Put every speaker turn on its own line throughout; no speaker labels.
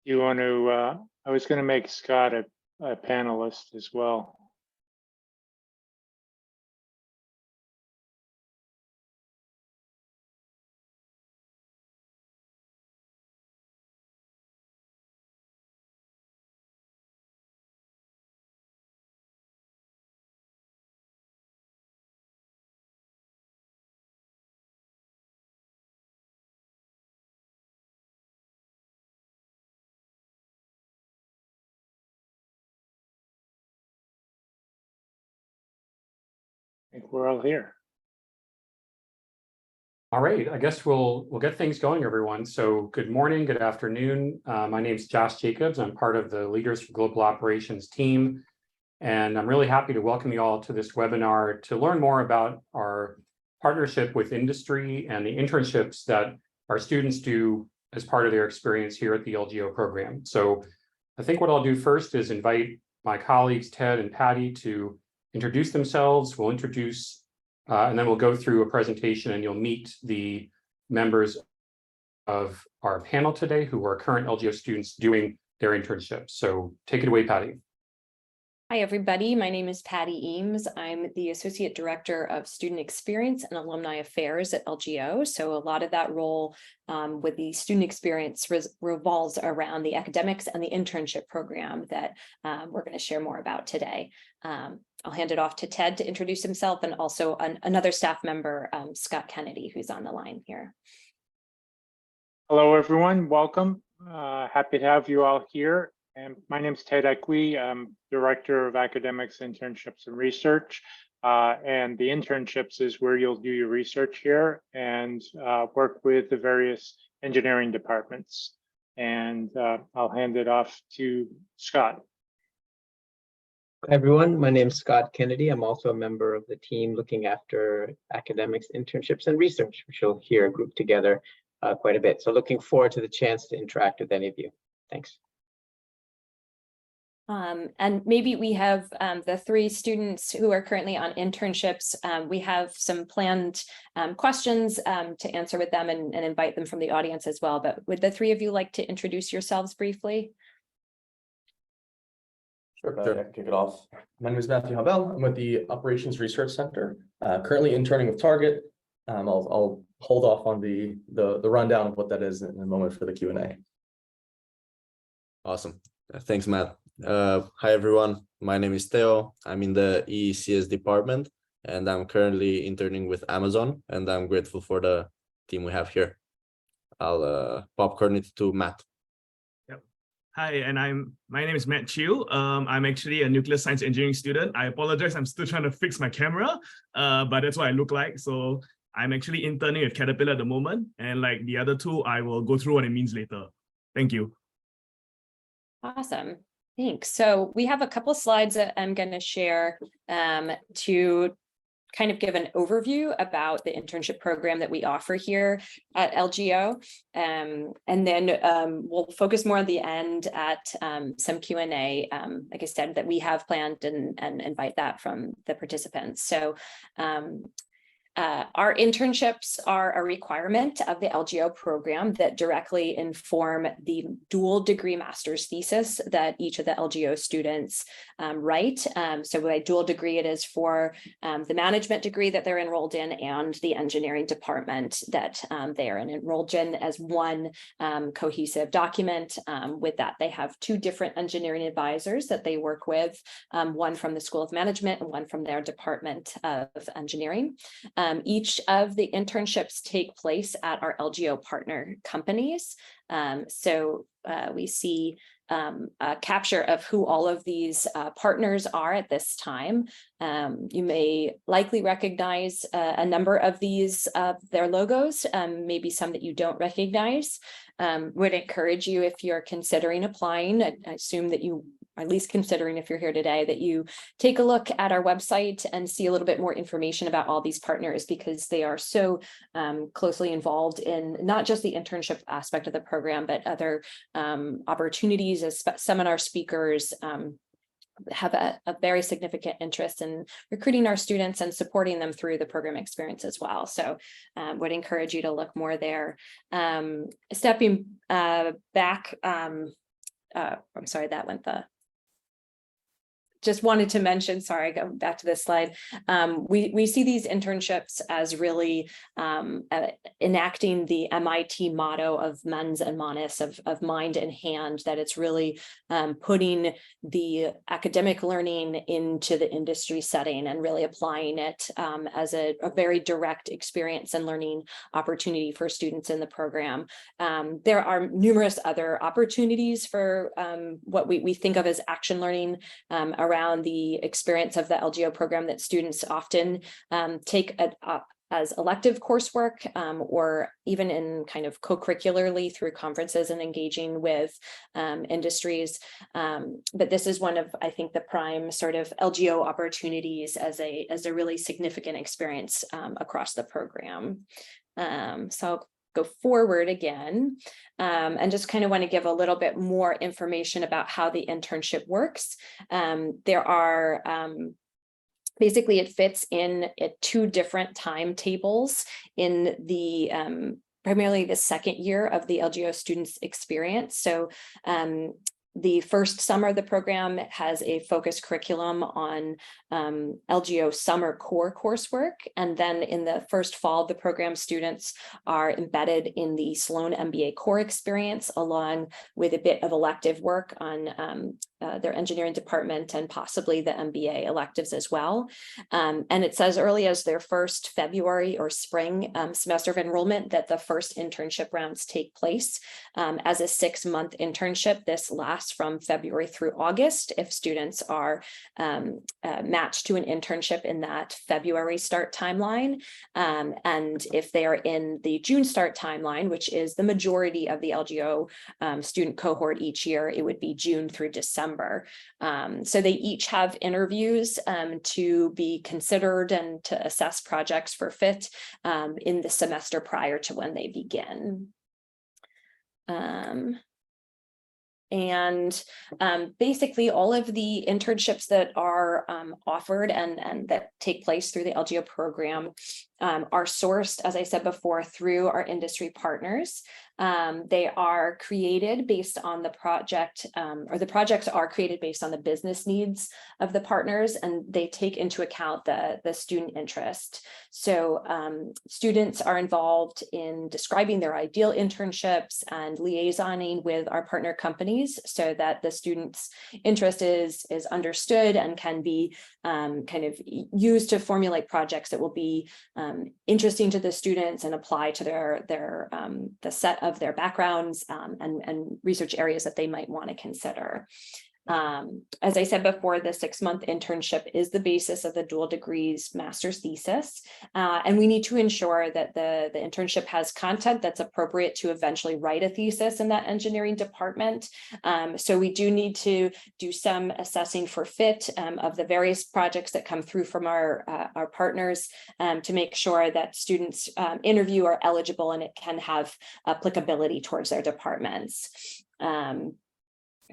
You want to, I was going to make Scott a panelist as well. I think we're all here.
All right, I guess we'll get things going, everyone. So good morning, good afternoon. My name is Josh Jacobs. I'm part of the Leaders for Global Operations team. And I'm really happy to welcome you all to this webinar to learn more about our partnership with industry and the internships that our students do as part of their experience here at the LGO program. So I think what I'll do first is invite my colleagues, Ted and Patty, to introduce themselves. We'll introduce and then we'll go through a presentation and you'll meet the members of our panel today who are current LGO students doing their internships. So take it away, Patty.
Hi, everybody. My name is Patty Eames. I'm the Associate Director of Student Experience and Alumni Affairs at LGO. So a lot of that role with the student experience revolves around the academics and the internship program that we're going to share more about today. I'll hand it off to Ted to introduce himself and also another staff member, Scott Kennedy, who's on the line here.
Hello, everyone. Welcome. Happy to have you all here. And my name is Ted Equi. I'm Director of Academics, Internships, and Research. And the internships is where you'll do your research here and work with the various engineering departments. And I'll hand it off to Scott.
Hi everyone, my name is Scott Kennedy. I'm also a member of the team looking after academics, internships, and research, which you'll hear grouped together quite a bit. So looking forward to the chance to interact with any of you. Thanks.
And maybe we have the three students who are currently on internships. We have some planned questions to answer with them and invite them from the audience as well. But would the three of you like to introduce yourselves briefly?
Sure, I can kick it off. My name is Matthew Habel. I'm with the Operations Research Center, currently interning with Target. I'll hold off on the rundown of what that is in a moment for the Q&A.
Awesome. Thanks, Matt. Hi, everyone. My name is Theo. I'm in the ECS department, and I'm currently interning with Amazon, and I'm grateful for the team we have here. I'll popcorn it to Matt.
Hi, and my name is Matt Chiu. I'm actually a nuclear science engineering student. I apologize, I'm still trying to fix my camera, but that's what I look like. So I'm actually interning with Caterpillar at the moment, and like the other two, I will go through what it means later. Thank you.
Awesome. Thanks. So we have a couple slides that I'm going to share to kind of give an overview about the internship program that we offer here at LGO. And then we'll focus more at the end at some Q&A, like I said, that we have planned and invite that from the participants. So our internships are a requirement of the LGO program that directly inform the dual degree master's thesis that each of the LGO students write. So by dual degree, it is for the management degree that they're enrolled in and the engineering department that they are enrolled in as one cohesive document. With that, they have two different engineering advisors that they work with, one from the School of Management and one from their Department of Engineering. Each of the internships take place at our LGO partner companies. So we see a capture of who all of these partners are at this time. You may likely recognize a number of these, their logos, maybe some that you don't recognize. Would encourage you, if you're considering applying, I assume that you at least considering if you're here today, that you take a look at our website and see a little bit more information about all these partners, because they are so closely involved in not just the internship aspect of the program, but other opportunities as seminar speakers, have a very significant interest in recruiting our students and supporting them through the program experience as well. So would encourage you to look more there. Stepping back I'm sorry, that went just wanted to mention, sorry, go back to this slide. We see these internships as really enacting the MIT motto of mens and manus, of mind and hand, that it's really putting the academic learning into the industry setting and really applying it as a very direct experience and learning opportunity for students in the program. There are numerous other opportunities for what we think of as action learning around the experience of the LGO program that students often take as elective coursework, or even in kind of co-curricularly through conferences and engaging with industries. But this is one of, I think, the prime sort of LGO opportunities as a really significant experience across the program. So I'll go forward again and just kind of want to give a little bit more information about how the internship works. There are basically, it fits in at 2 different timetables in the primarily the second year of the LGO students' experience. So the first summer of the program has a focused curriculum on LGO summer core coursework. And then in the first fall of the program, students are embedded in the Sloan MBA core experience, along with a bit of elective work on their engineering department and possibly the MBA electives as well. And it's as early as their first February or spring semester of enrollment that the first internship rounds take place. As a 6-month internship, this lasts from February through August if students are matched to an internship in that February start timeline. And if they are in the June start timeline, which is the majority of the LGO student cohort each year, it would be June through December. So they each have interviews to be considered and to assess projects for fit in the semester prior to when they begin. And basically all of the internships that are offered and that take place through the LGO program are sourced, as I said before, through our industry partners. They are created based on the project, or the projects are created based on the business needs of the partners, and they take into account the student interest. So students are involved in describing their ideal internships and liaisoning with our partner companies so that the students' interest is understood and can be kind of used to formulate projects that will be interesting to the students and apply to the set of their backgrounds and research areas that they might want to consider. As I said before, the 6-month internship is the basis of the dual degrees master's thesis, and we need to ensure that the internship has content that's appropriate to eventually write a thesis in that engineering department. So we do need to do some assessing for fit of the various projects that come through from our partners to make sure that students interview are eligible and it can have applicability towards their departments.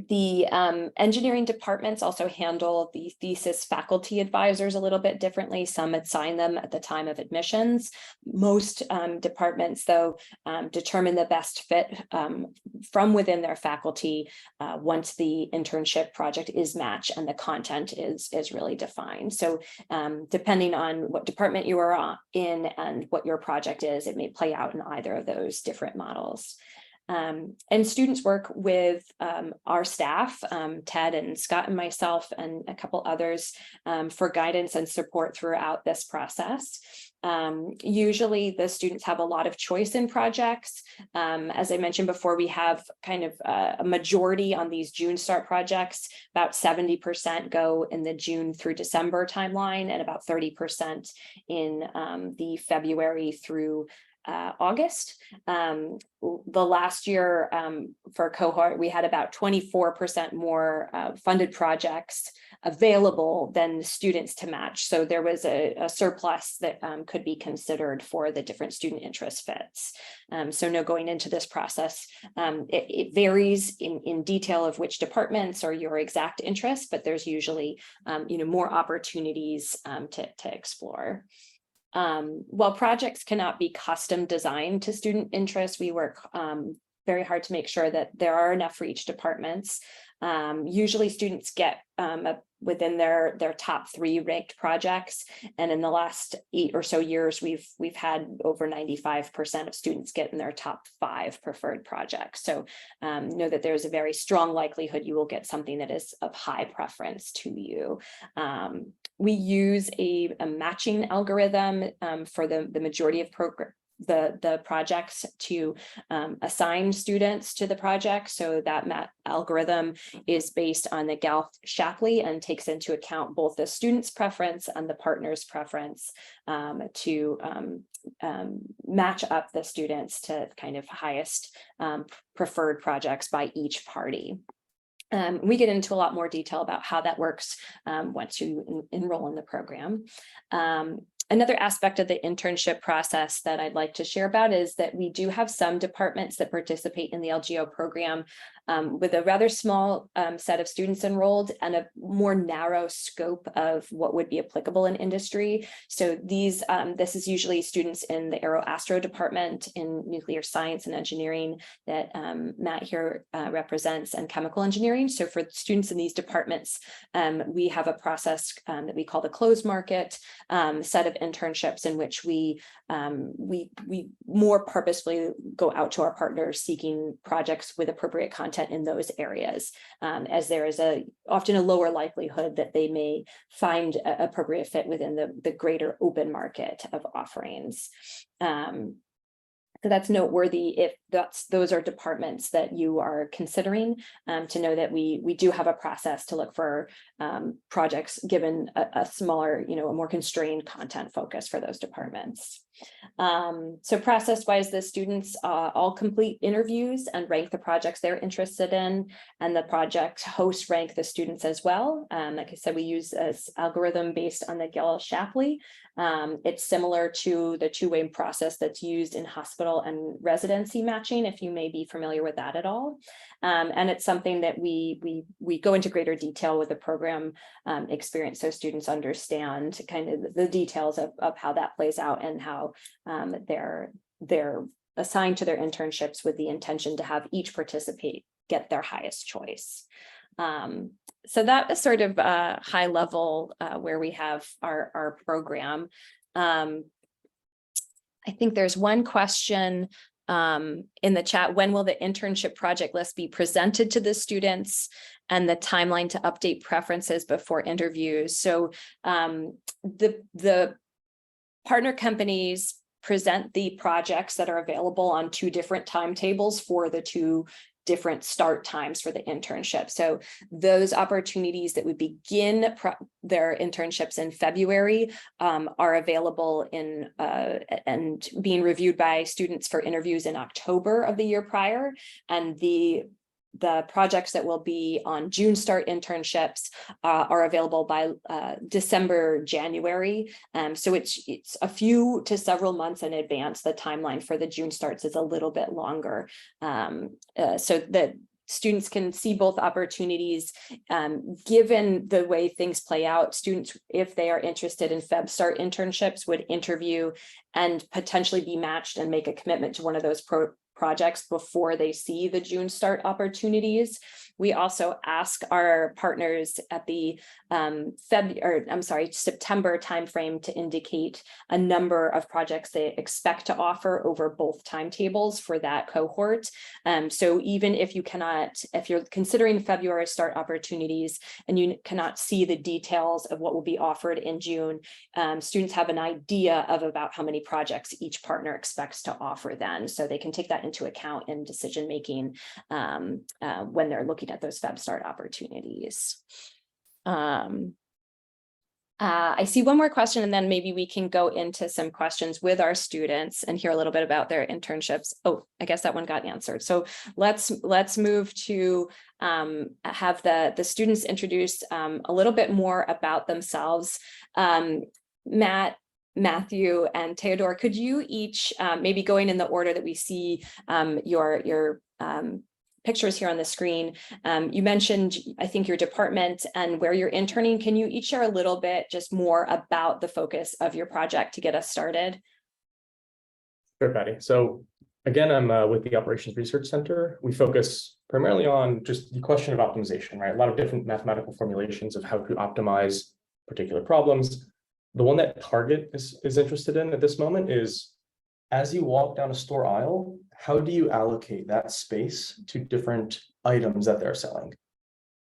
The engineering departments also handle the thesis faculty advisors a little bit differently. Some assign them at the time of admissions. Most departments, though, determine the best fit from within their faculty once the internship project is matched and the content is really defined. So depending on what department you are in and what your project is, it may play out in either of those different models. And students work with our staff, Ted and Scott and myself and a couple others for guidance and support throughout this process. Usually the students have a lot of choice in projects. As I mentioned before, we have kind of a majority on these June start projects. About 70% go in the June through December timeline and about 30% in the February through August. The last year for cohort, we had about 24% more funded projects available than students to match. So there was a surplus that could be considered for the different student interest fits. So no, going into this process, it varies in detail of which departments or your exact interest, but there's usually more opportunities to explore. While projects cannot be custom designed to student interests, we work very hard to make sure that there are enough for each departments. Usually students get within their top 3 ranked projects. And in the last 8 or so years, we've had over 95% of students get in their top 5 preferred projects. So know that there's a very strong likelihood you will get something that is of high preference to you. We use a matching algorithm for the majority of the projects to assign students to the project. So that algorithm is based on the Gall-Shapley and takes into account both the student's preference and the partner's preference to match up the students to kind of highest preferred projects by each party. We get into a lot more detail about how that works once you enroll in the program. Another aspect of the internship process that I'd like to share about is that we do have some departments that participate in the LGO program with a rather small set of students enrolled and a more narrow scope of what would be applicable in industry. So this is usually students in the Aero-Astro department in nuclear science and engineering that Matt here represents, and chemical engineering. So for students in these departments, we have a process that we call the closed market set of internships in which we more purposefully go out to our partners seeking projects with appropriate content in those areas, as there is often a lower likelihood that they may find an appropriate fit within the greater open market of offerings. So that's noteworthy if those are departments that you are considering, to know that we do have a process to look for projects given a smaller, a more constrained content focus for those departments. So process-wise, the students all complete interviews and rank the projects they're interested in, and the project hosts rank the students as well. Like I said, we use this algorithm based on the Gall-Shapley. It's similar to the two-way process that's used in hospital and residency matching, if you may be familiar with that at all. And it's something that we go into greater detail with the program experience, so students understand kind of the details of how that plays out and how they're assigned to their internships with the intention to have each participate get their highest choice. So that is sort of high level where we have our program. I think there's one question in the chat: when will the internship project list be presented to the students, and the timeline to update preferences before interviews? So the partner companies present the projects that are available on 2 different timetables for the 2 different start times for the internship. So those opportunities that would begin their internships in February are available in and being reviewed by students for interviews in October of the year prior, and the projects that will be on June start internships are available by December, January. So it's a few to several months in advance. The timeline for the June starts is a little bit longer, so that students can see both opportunities. Given the way things play out, students, if they are interested in Feb start internships, would interview and potentially be matched and make a commitment to one of those projects before they see the June start opportunities. We also ask our partners at the September timeframe to indicate a number of projects they expect to offer over both timetables for that cohort. So even if you're considering February start opportunities and you cannot see the details of what will be offered in June, students have an idea of about how many projects each partner expects to offer then, so they can take that into account in decision making when they're looking at those Feb start opportunities. I see one more question, and then maybe we can go into some questions with our students and hear a little bit about their internships. Oh, I guess that one got answered. So let's move to have the students introduce a little bit more about themselves. Matt, Matthew, and Theodore, could you each, maybe going in the order that we see your pictures here on the screen, you mentioned, I think, your department and where you're interning. Can you each share a little bit just more about the focus of your project to get us started?
Sure, Patty. So Again, I'm with the Operations Research Center. We focus primarily on just the question of optimization, right? A lot of different mathematical formulations of how to optimize particular problems. The one that Target is interested in at this moment is, as you walk down a store aisle, how do you allocate that space to different items that they're selling?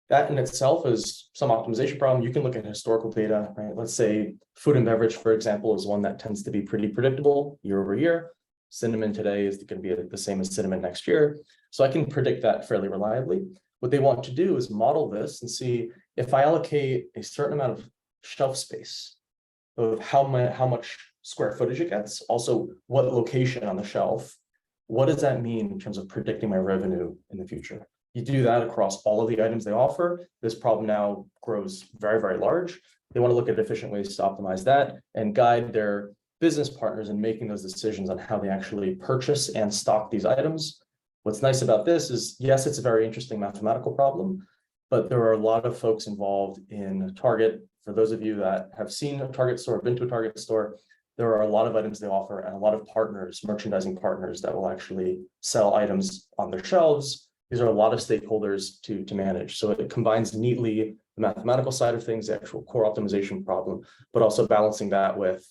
That in itself is some optimization problem. You can look at historical data, right? Let's say food and beverage, for example, is one that tends to be pretty predictable year over year. Cinnamon today is going to be the same as cinnamon next year. So I can predict that fairly reliably. What they want to do is model this and see if I allocate a certain amount of shelf space of how much square footage it gets, also what location on the shelf, what does that mean in terms of predicting my revenue in the future? You do that across all of the items they offer. This problem now grows very, very large. They want to look at efficient ways to optimize that and guide their business partners in making those decisions on how they actually purchase and stock these items. What's nice about this is, yes, it's a very interesting mathematical problem, but there are a lot of folks involved in Target. For those of you that have seen a Target store, been to a Target store, there are a lot of items they offer and a lot of partners, merchandising partners that will actually sell items on their shelves. These are a lot of stakeholders to manage. So it combines neatly the mathematical side of things, the actual core optimization problem, but also balancing that with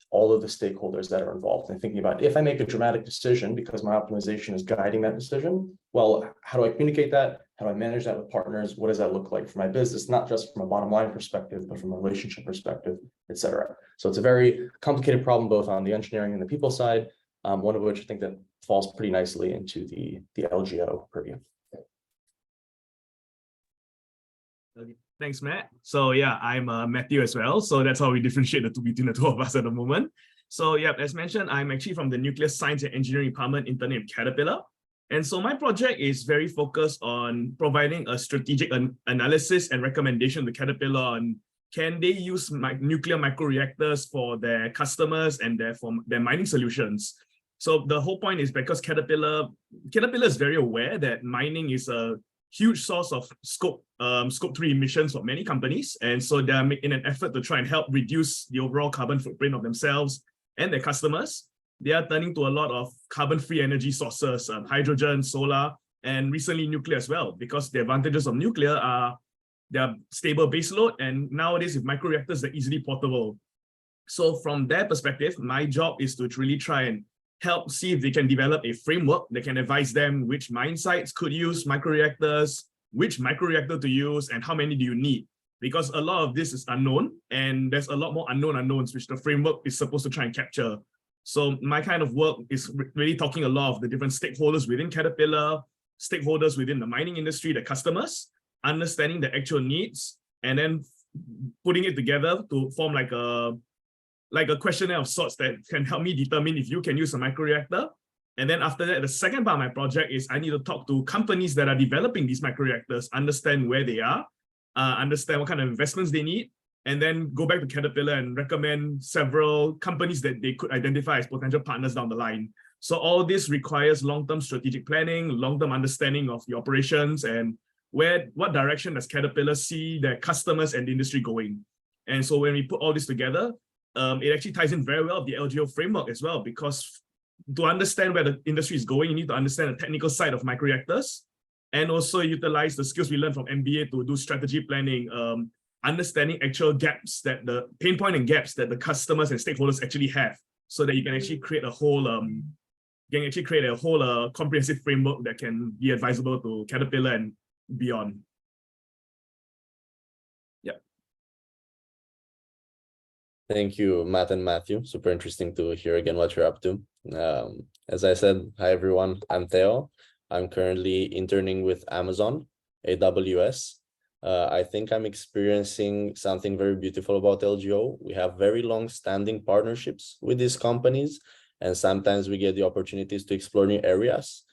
all of the stakeholders that are involved and thinking about, if I make a dramatic decision because my optimization is guiding that decision, well, how do I communicate that? How do I manage that with partners? What does that look like for my business? Not just from a bottom line perspective, but from a relationship perspective, et cetera. So it's a very complicated problem, both on the engineering and the people side, one of which I think that falls pretty nicely into the LGO purview.
Thanks, Matt. So yeah, I'm Matthew as well. So that's how we differentiate between the two of us at the moment. So yeah, as mentioned, I'm actually from the Nuclear Science and Engineering Department, interning at Caterpillar. And so my project is very focused on providing a strategic analysis and recommendation to Caterpillar on can they use nuclear microreactors for their customers and their mining solutions. So the whole point is because Caterpillar is very aware that mining is a huge source of scope 3 emissions for many companies. And so they're making an effort to try and help reduce the overall carbon footprint of themselves and their customers. They are turning to a lot of carbon-free energy sources, hydrogen, solar, and recently nuclear as well, because the advantages of nuclear are they're stable baseload, and nowadays with microreactors, they're easily portable. So from their perspective, my job is to really try and help see if they can develop a framework that can advise them which mine sites could use microreactors, which microreactor to use, and how many do you need? Because a lot of this is unknown, and there's a lot more unknowns which the framework is supposed to try and capture. So my kind of work is really talking a lot of the different stakeholders within Caterpillar, stakeholders within the mining industry, the customers, understanding the actual needs, and then putting it together to form like a questionnaire of sorts that can help me determine if you can use a microreactor. And then after that, the second part of my project is I need to talk to companies that are developing these microreactors, understand where they are, understand what kind of investments they need, and then go back to Caterpillar and recommend several companies that they could identify as potential partners down the line. So all this requires long-term strategic planning, long-term understanding of the operations, and what direction does Caterpillar see their customers and the industry going. And so when we put all this together, it actually ties in very well with the LGO framework as well, because to understand where the industry is going, you need to understand the technical side of microreactors and also utilize the skills we learned from MBA to do strategy planning, understanding actual gaps, that the pain point and gaps that the customers and stakeholders actually have, so that you can actually create a whole comprehensive framework that can be advisable to Caterpillar and beyond.
Thank you, Matt and Matthew. Super interesting to hear again what you're up to. As I said, hi everyone, I'm Theo. I'm currently interning with Amazon, AWS. I think I'm experiencing something very beautiful about LGO. We have very long-standing partnerships with these companies, and sometimes we get the opportunities to explore new areas.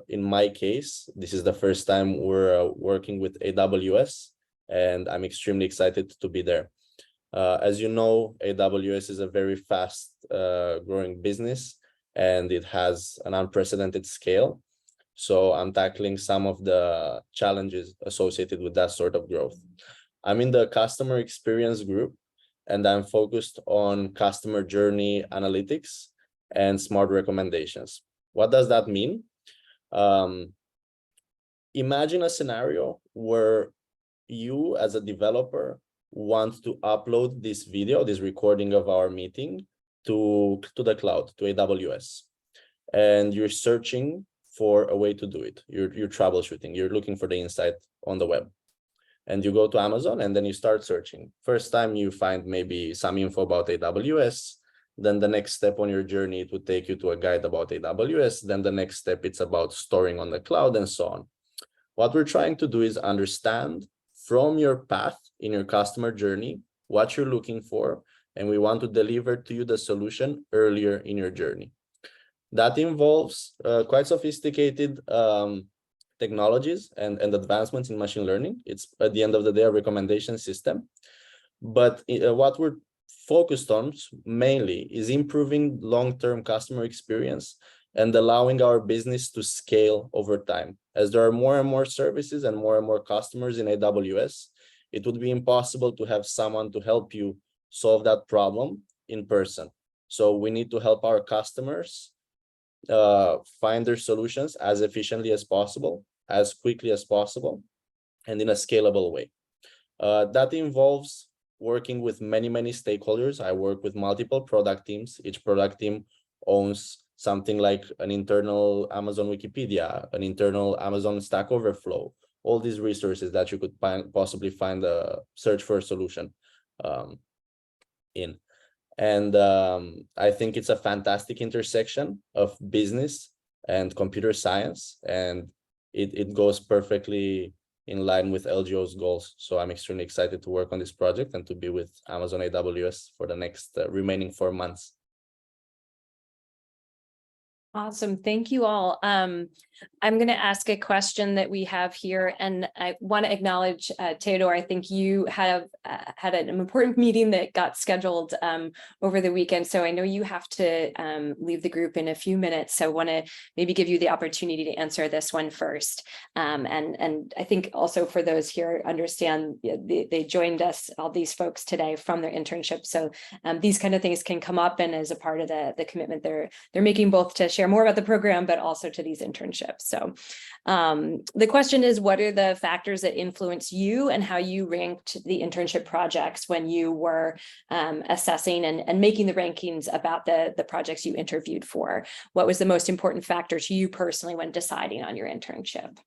In my case, this is the first time we're working with AWS, and I'm extremely excited to be there. As you know, AWS is a very fast growing business, and it has an unprecedented scale. So I'm tackling some of the challenges associated with that sort of growth. I'm in the customer experience group, and I'm focused on customer journey analytics and smart recommendations. What does that mean? Imagine a scenario where you as a developer want to upload this video, this recording of our meeting to the cloud, to AWS. And you're searching for a way to do it. You're troubleshooting, you're looking for the insight on the web. And you go to Amazon and then you start searching. First time you find maybe some info about AWS. Then the next step on your journey, it would take you to a guide about AWS. Then the next step, it's about storing on the cloud and so on. What we're trying to do is understand from your path in your customer journey, what you're looking for, and we want to deliver to you the solution earlier in your journey. That involves quite sophisticated technologies and advancements in machine learning. It's at the end of the day a recommendation system. But what we're focused on mainly is improving long-term customer experience and allowing our business to scale over time. As there are more and more services and more customers in AWS, it would be impossible to have someone to help you solve that problem in person. So we need to help our customers find their solutions as efficiently as possible, as quickly as possible, and in a scalable way. That involves working with many stakeholders. I work with multiple product teams. Each product team owns something like an internal Amazon Wikipedia, an internal Amazon Stack Overflow, all these resources that you could possibly find a search for a solution in. And I think it's a fantastic intersection of business and computer science, and it goes perfectly in line with LGO's goals. So I'm extremely excited to work on this project and to be with Amazon AWS for the next remaining 4 months.
Awesome. Thank you all. I'm going to ask a question that we have here, and I want to acknowledge, Theodore, I think you have had an important meeting that got scheduled over the weekend. So I know you have to leave the group in a few minutes. So I want to maybe give you the opportunity to answer this one first. And I think also for those here understand they joined us, all these folks today from their internship. So these kind of things can come up, and as a part of the commitment they're making, both to share more about the program, but also to these internships. So the question is, what are the factors that influence you and how you ranked the internship projects when you were assessing and making the rankings about the projects you interviewed for? What was the most important factor to you personally when deciding on your internship?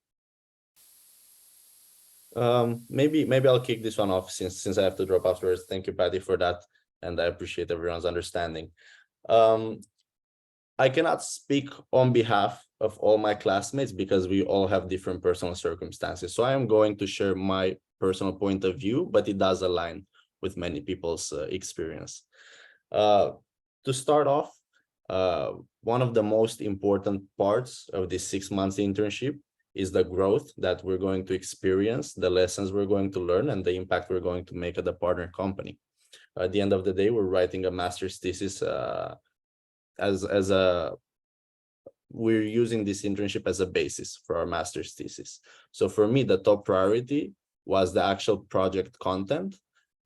Maybe I'll kick this one off since I have to drop afterwards. Thank you, Patty, for that. And I appreciate everyone's understanding. I cannot speak on behalf of all my classmates because we all have different personal circumstances. So I am going to share my personal point of view, but it does align with many people's experience. To start off, one of the most important parts of this 6 months internship is the growth that we're going to experience, the lessons we're going to learn, and the impact we're going to make at the partner company. At the end of the day, we're writing a master's thesis we're using this internship as a basis for our master's thesis. So for me, the top priority was the actual project content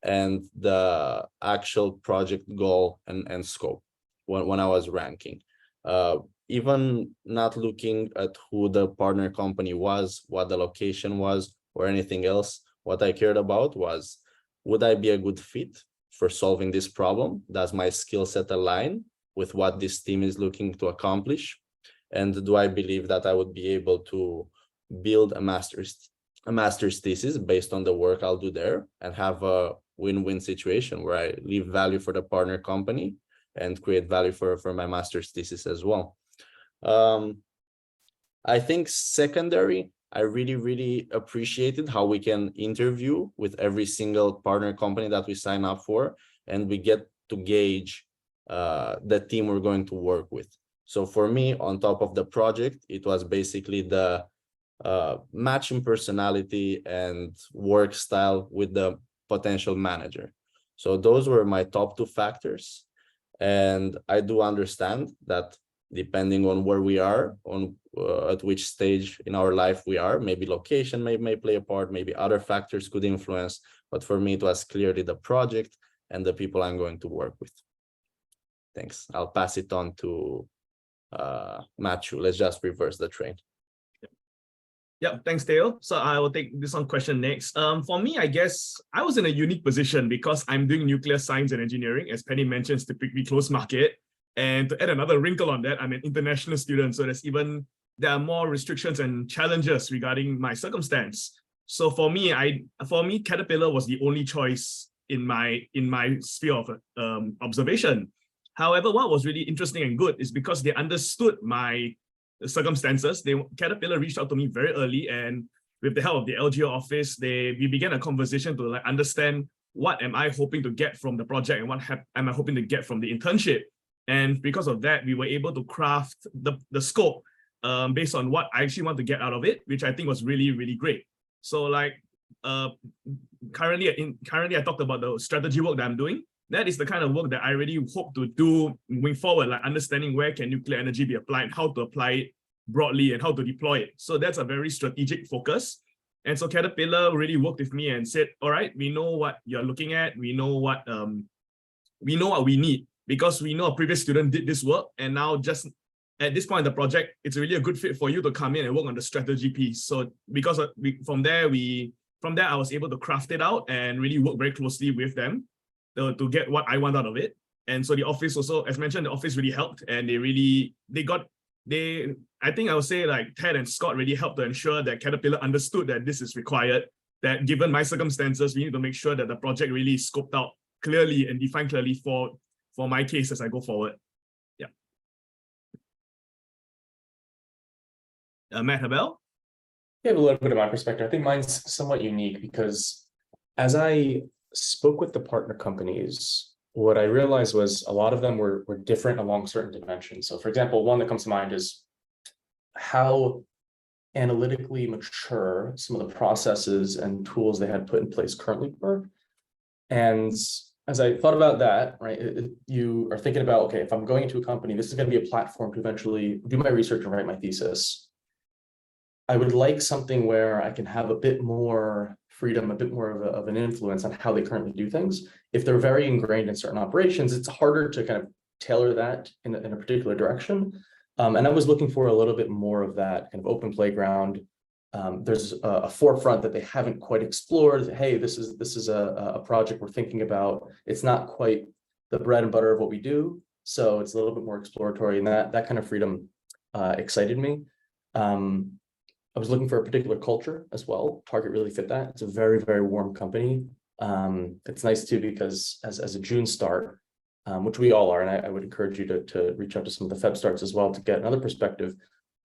and the actual project goal and scope when I was ranking. Even not looking at who the partner company was, what the location was, or anything else, what I cared about was, would I be a good fit for solving this problem? Does my skill set align with what this team is looking to accomplish? And do I believe that I would be able to build a master's thesis based on the work I'll do there and have a win-win situation where I leave value for the partner company and create value for my master's thesis as well. I think secondary, I really appreciated how we can interview with every single partner company that we sign up for, and we get to gauge the team we're going to work with. So for me, on top of the project, it was basically the matching personality and work style with the potential manager. So those were my top 2 factors. And I do understand that depending on where we are, at which stage in our life we are, maybe location may play a part, maybe other factors could influence. But for me, it was clearly the project and the people I'm going to work with. Thanks. I'll pass it on to Matthew. Let's just reverse the train.
Yeah, thanks, Theo. So I will take this one question next. For me, I guess I was in a unique position because I'm doing nuclear science and engineering, as Penny mentions, typically closed market. And to add another wrinkle on that, I'm an international student, so there are more restrictions and challenges regarding my circumstance. So for me, Caterpillar was the only choice in my sphere of observation. However, what was really interesting and good is because they understood my circumstances, Caterpillar reached out to me very early, and with the help of the LGO office, we began a conversation to understand what am I hoping to get from the project and what am I hoping to get from the internship. And because of that, we were able to craft the scope based on what I actually want to get out of it, which I think was really, really great. So currently I talked about the strategy work that I'm doing. That is the kind of work that I really hope to do moving forward, like understanding where can nuclear energy be applied, how to apply it broadly, and how to deploy it. So that's a very strategic focus. And so Caterpillar really worked with me and said, all right, we know what you're looking at. We know what we need, because we know a previous student did this work. And now just at this point in the project, it's really a good fit for you to come in and work on the strategy piece. So because from there, I was able to craft it out and really work very closely with them to get what I want out of it. And so the office also, as mentioned, the office really helped, and I think I would say Ted and Scott really helped to ensure that Caterpillar understood that this is required, that given my circumstances, we need to make sure that the project really is scoped out clearly and defined clearly for my case as I go forward. Yeah. Matt Habel?
I have a little bit of my perspective. I think mine's somewhat unique because as I spoke with the partner companies, what I realized was a lot of them were different along certain dimensions. So for example, one that comes to mind is how analytically mature some of the processes and tools they had put in place currently were. And as I thought about that, right, you are thinking about, okay, if I'm going into a company, this is going to be a platform to eventually do my research and write my thesis. I would like something where I can have a bit more freedom, a bit more of an influence on how they currently do things. If they're very ingrained in certain operations, it's harder to kind of tailor that in a particular direction. And I was looking for a little bit more of that kind of open playground. There's a forefront that they haven't quite explored. Hey, this is a project we're thinking about. It's not quite the bread and butter of what we do, so it's a little bit more exploratory, and that kind of freedom excited me. I was looking for a particular culture as well. Target really fit that. It's a very, very warm company. It's nice too, because as a June start, which we all are, and I would encourage you to reach out to some of the Feb starts as well to get another perspective.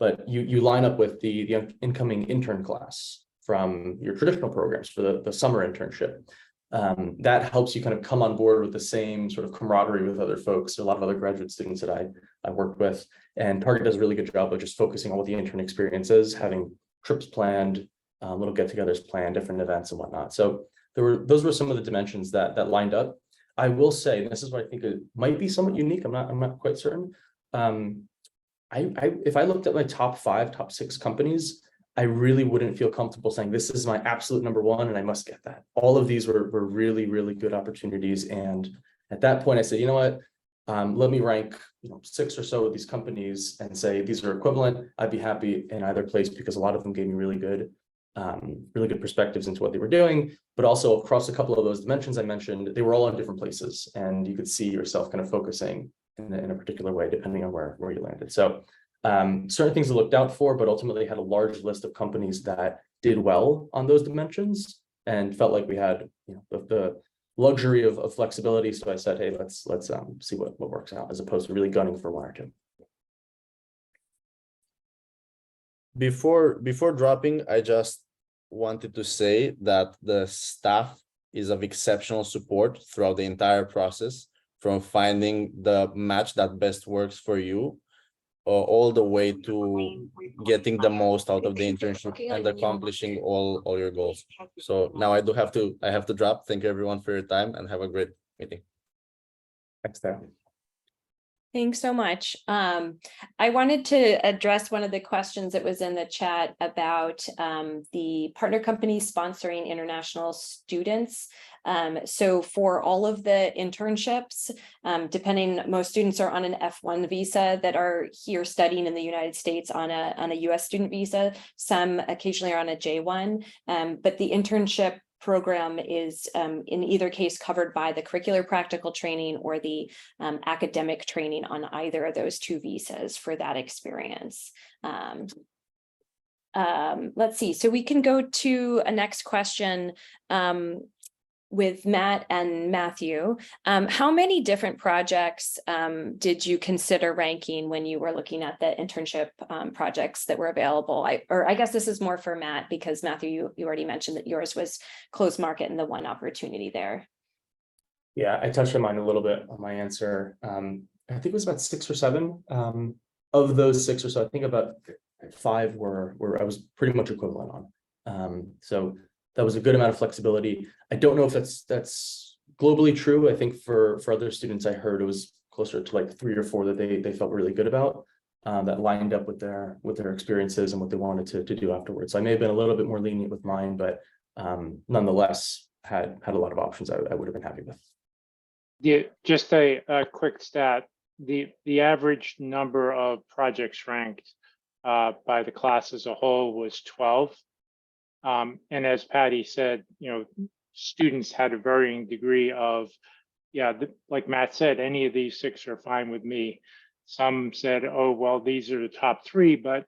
But you line up with the incoming intern class from your traditional programs for the summer internship. That helps you kind of come on board with the same sort of camaraderie with other folks. There are a lot of other graduate students that I worked with, and Target does a really good job of just focusing on what the intern experience is, having trips planned, little get-togethers planned, different events and whatnot. So those were some of the dimensions that lined up. I will say, and this is what I think it might be somewhat unique. I'm not quite certain. If I looked at my top 6 companies, I really wouldn't feel comfortable saying this is my absolute number one and I must get that. All of these were really, really good opportunities. And at that point I said, you know what, let me rank 6 or so of these companies and say these are equivalent. I'd be happy in either place because a lot of them gave me really good perspectives into what they were doing, but also across a couple of those dimensions I mentioned, they were all in different places, and you could see yourself kind of focusing in a particular way depending on where you landed. So certain things I looked out for, but ultimately had a large list of companies that did well on those dimensions and felt like we had the luxury of flexibility. So I said, hey, let's see what works out, as opposed to really gunning for one or two.
Before dropping, I just wanted to say that the staff is of exceptional support throughout the entire process, from finding the match that best works for you, all the way to getting the most out of the internship and accomplishing all your goals. So now I have to drop. Thank you everyone for your time and have a great meeting.
Thanks, Dan.
Thanks so much. I wanted to address one of the questions that was in the chat about the partner companies sponsoring international students. So for all of the internships, depending, most students are on an F1 visa that are here studying in the United States on a US student visa. Some occasionally are on a J1, but the internship program is in either case covered by the curricular practical training or the academic training on either of those two visas for that experience. Let's see, so we can go to a next question with Matt and Matthew. How many different projects did you consider ranking when you were looking at the internship projects that were available? I guess this is more for Matt, because Matthew, you already mentioned that yours was closed market and the one opportunity there.
Yeah, I touched on mine a little bit on my answer. I think it was about 6 or 7. Of those 6 or so, I think about 5 were I was pretty much equivalent on. So that was a good amount of flexibility. I don't know if that's globally true. I think for other students, I heard it was closer to like 3 or 4 that they felt really good about, that lined up with their experiences and what they wanted to do afterwards. So I may have been a little bit more lenient with mine, but nonetheless had a lot of options I would have been happy with.
Yeah, just a quick stat. The average number of projects ranked by the class as a whole was 12. And as Patty said, students had a varying degree of, like Matt said, any of these 6 are fine with me. Some said, oh, well, these are the top 3, but,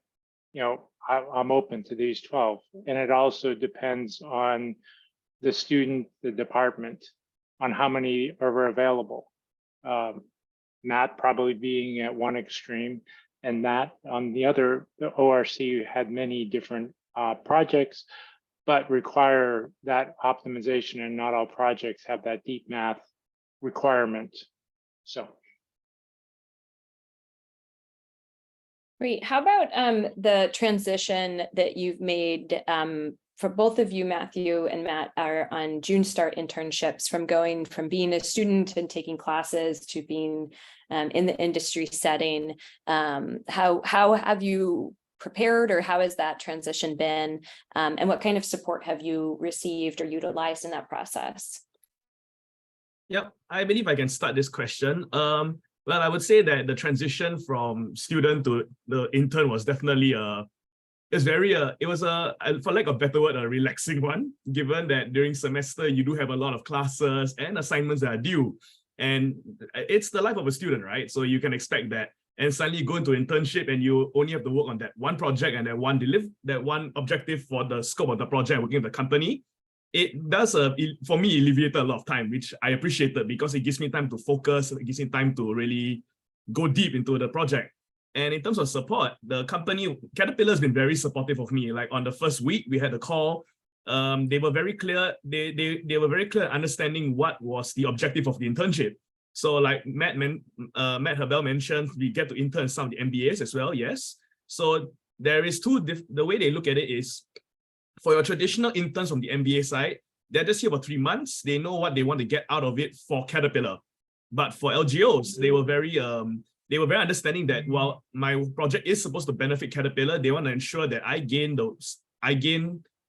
I'm open to these 12. And it also depends on the student, the department, on how many are available. Matt probably being at one extreme, and Matt on the other. The ORC had many different projects, but require that optimization, and not all projects have that deep math requirement. So.
Great. How about the transition that you've made for both of you, Matthew and Matt, are on June start internships, from going from being a student and taking classes to being in the industry setting. How have you prepared, or how has that transition been? And what kind of support have you received or utilized in that process?
Yep, I believe I can start this question. Well, I would say that the transition from student to the intern was definitely it was for lack of a better word, a relaxing one, given that during semester you do have a lot of classes and assignments that are due. And it's the life of a student, right? So you can expect that. And suddenly you go into internship and you only have to work on that one project and that one objective for the scope of the project, working with the company. It does, for me, alleviate a lot of time, which I appreciated, because it gives me time to focus, it gives me time to really go deep into the project. And in terms of support, the company, Caterpillar, has been very supportive of me. Like on the first week, we had a call. They were very clear. They were very clear understanding what was the objective of the internship. So like Matt Habel mentioned, we get to intern some of the MBAs as well, yes. So there is the way they look at it is, for your traditional interns from the MBA side, they're just here for 3 months. They know what they want to get out of it for Caterpillar. But for LGOs, they were very understanding that while my project is supposed to benefit Caterpillar, they want to ensure that I gain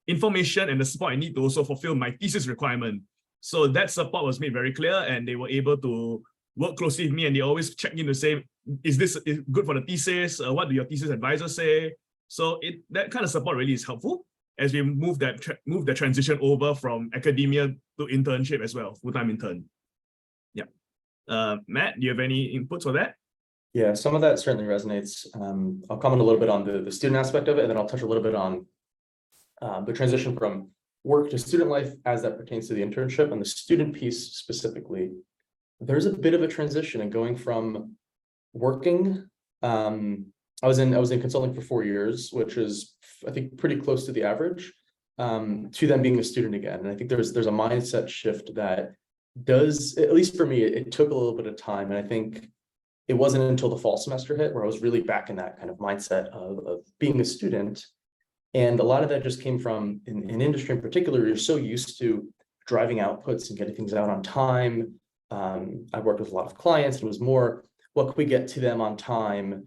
information and the support I need to also fulfill my thesis requirement. So that support was made very clear, and they were able to work closely with me, and they always check in to say, is this good for the thesis? What do your thesis advisors say? So that kind of support really is helpful as we move the transition over from academia to internship as well, full-time intern. Yeah. Matt, do you have any inputs for that?
Yeah, some of that certainly resonates. I'll comment a little bit on the student aspect of it, and then I'll touch a little bit on the transition from work to student life as that pertains to the internship. And the student piece specifically, there's a bit of a transition in going from working. I was in consulting for 4 years, which is, I think, pretty close to the average, to then being a student again. And I think there's a mindset shift that does, at least for me, it took a little bit of time. And I think it wasn't until the fall semester hit where I was really back in that kind of mindset of being a student. And a lot of that just came from, in industry in particular, you're so used to driving outputs and getting things out on time. I worked with a lot of clients, and it was more, what could we get to them on time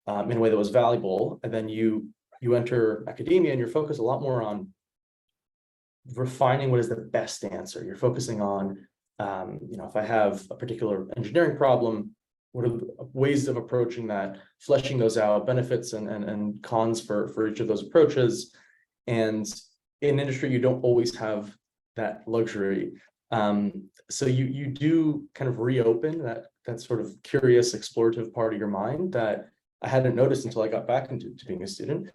in a way that was valuable? And then you enter academia and you're focused a lot more on refining what is the best answer. You're focusing on, if I have a particular engineering problem, what are the ways of approaching that, fleshing those out, benefits and cons for each of those approaches. And in industry, you don't always have that luxury. So you do kind of reopen that sort of curious, explorative part of your mind that I hadn't noticed until I got back into being a student.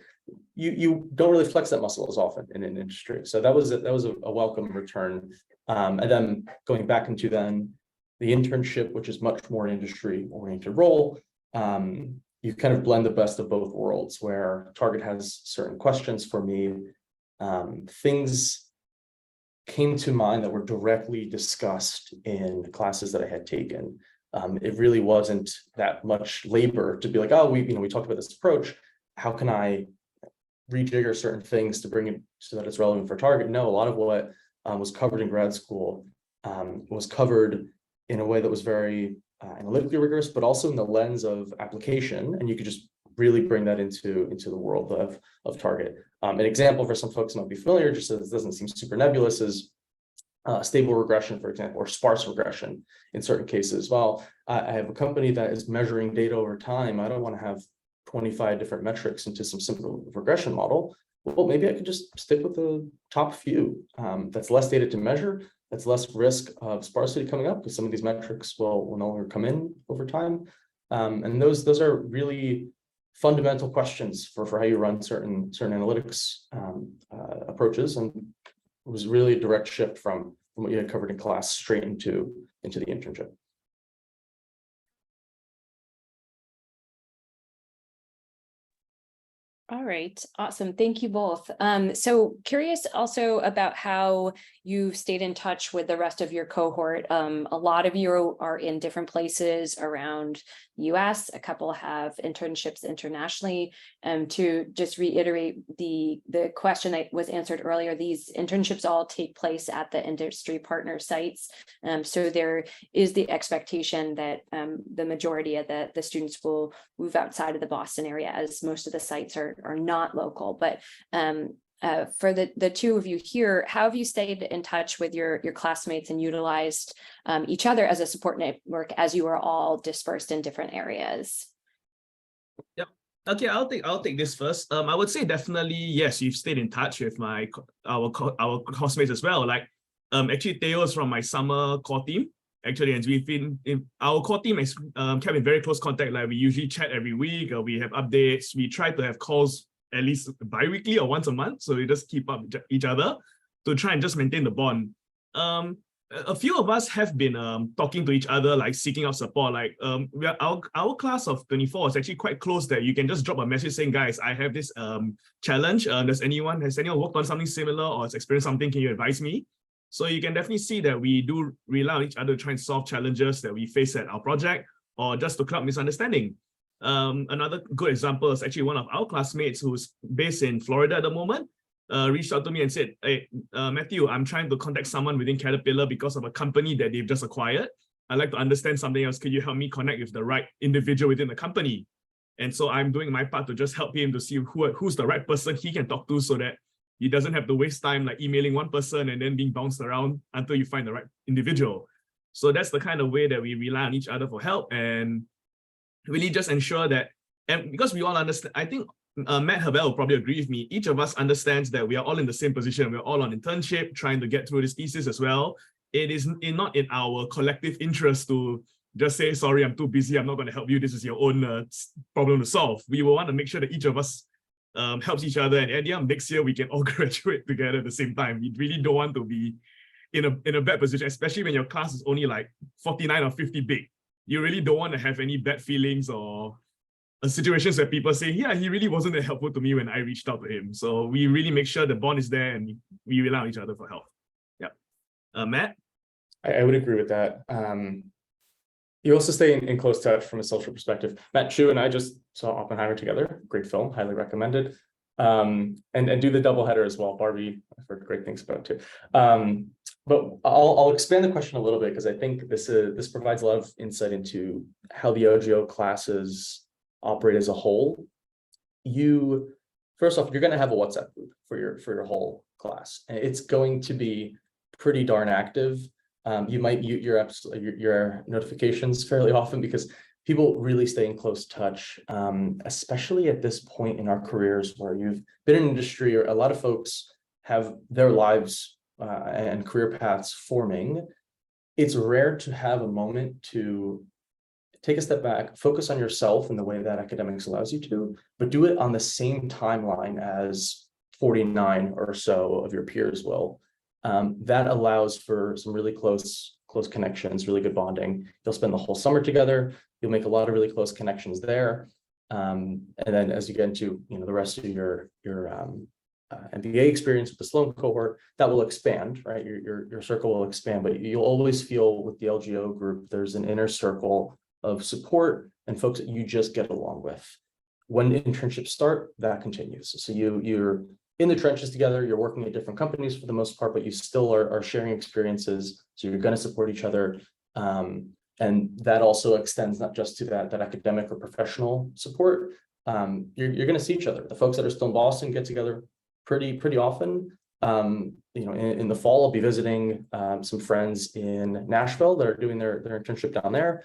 You don't really flex that muscle as often in an industry. So that was a welcome return. And then going back into then the internship, which is much more an industry-oriented role, you kind of blend the best of both worlds, where Target has certain questions for me. Things came to mind that were directly discussed in classes that I had taken. It really wasn't that much labor to be like, oh, we talked about this approach. How can I rejigger certain things to bring it so that it's relevant for Target? No, a lot of what was covered in grad school was covered in a way that was very analytically rigorous, but also in the lens of application. And you could just really bring that into the world of Target. An example for some folks who might be familiar, just so this doesn't seem super nebulous, is stable regression, for example, or sparse regression in certain cases. Well, I have a company that is measuring data over time. I don't want to have 25 different metrics into some simple regression model. Well, maybe I could just stick with the top few. That's less data to measure. That's less risk of sparsity coming up, because some of these metrics will no longer come in over time. And those are really fundamental questions for how you run certain analytics approaches. And it was really a direct shift from what you had covered in class straight into the internship.
All right, awesome. Thank you both. So curious also about how you stayed in touch with the rest of your cohort. A lot of you are in different places around the US. A couple have internships internationally. To just reiterate the question that was answered earlier, these internships all take place at the industry partner sites. So there is the expectation that the majority of the students will move outside of the Boston area, as most of the sites are not local. But for the two of you here, how have you stayed in touch with your classmates and utilized each other as a support network as you are all dispersed in different areas?
Yep. Okay, I'll take this first. I would say definitely yes. You've stayed in touch with our classmates as well. Like actually Theo is from my summer core team. Actually, and we've been in our core team is kept in very close contact. Like we usually chat every week, or we have updates. We try to have calls at least bi-weekly or once a month, so we just keep up with each other to try and just maintain the bond. A few of us have been talking to each other, like seeking out support. Like our class of 24 is actually quite close, that you can just drop a message saying, guys, I have this challenge. Has anyone worked on something similar or has experienced something? Can you advise me? So you can definitely see that we do rely on each other to try and solve challenges that we face at our project, or just to clear up misunderstanding. Another good example is actually one of our classmates who's based in Florida at the moment, reached out to me and said, hey, Matthew, I'm trying to contact someone within Caterpillar because of a company that they've just acquired. I'd like to understand something else. Could you help me connect with the right individual within the company? And so I'm doing my part to just help him to see who's the right person he can talk to, so that he doesn't have to waste time like emailing one person and then being bounced around until you find the right individual. So that's the kind of way that we rely on each other for help, and really just ensure that, and because we all understand, I think Matt Havel will probably agree with me, each of us understands that we are all in the same position. We're all on internship, trying to get through this thesis as well. It is not in our collective interest to just say, sorry, I'm too busy, I'm not going to help you, this is your own problem to solve. We will want to make sure that each of us helps each other, and at the end of next year we can all graduate together at the same time. We really don't want to be in a bad position, especially when your class is only like 49 or 50 big. You really don't want to have any bad feelings or situations where people say, yeah, he really wasn't that helpful to me when I reached out to him. So we really make sure the bond is there and we rely on each other for help. Yeah. Matt?
I would agree with that. You also stay in close touch from a social perspective. Matt Chu and I just saw Oppenheimer together. Great film, highly recommended. And do the double header as well. Barbie, I've heard great things about too. But I'll expand the question a little bit because I think this provides a lot of insight into how the LGO classes operate as a whole. First off, you're going to have a WhatsApp group for your whole class, and it's going to be pretty darn active. You might mute your notifications fairly often because people really stay in close touch, especially at this point in our careers where you've been in industry, or a lot of folks have their lives and career paths forming. It's rare to have a moment to take a step back, focus on yourself in the way that academics allows you to, but do it on the same timeline as 49 or so of your peers will. That allows for some really close connections, really good bonding. You'll spend the whole summer together. You'll make a lot of really close connections there. And then as you get into the rest of your MBA experience with the Sloan cohort, that will expand, right? Your circle will expand, but you'll always feel with the LGO group, there's an inner circle of support and folks that you just get along with. When internships start, that continues. So you're in the trenches together, you're working at different companies for the most part, but you still are sharing experiences. So you're going to support each other. And that also extends not just to that academic or professional support. You're going to see each other. The folks that are still in Boston get together pretty often. In the fall, I'll be visiting some friends in Nashville that are doing their internship down there.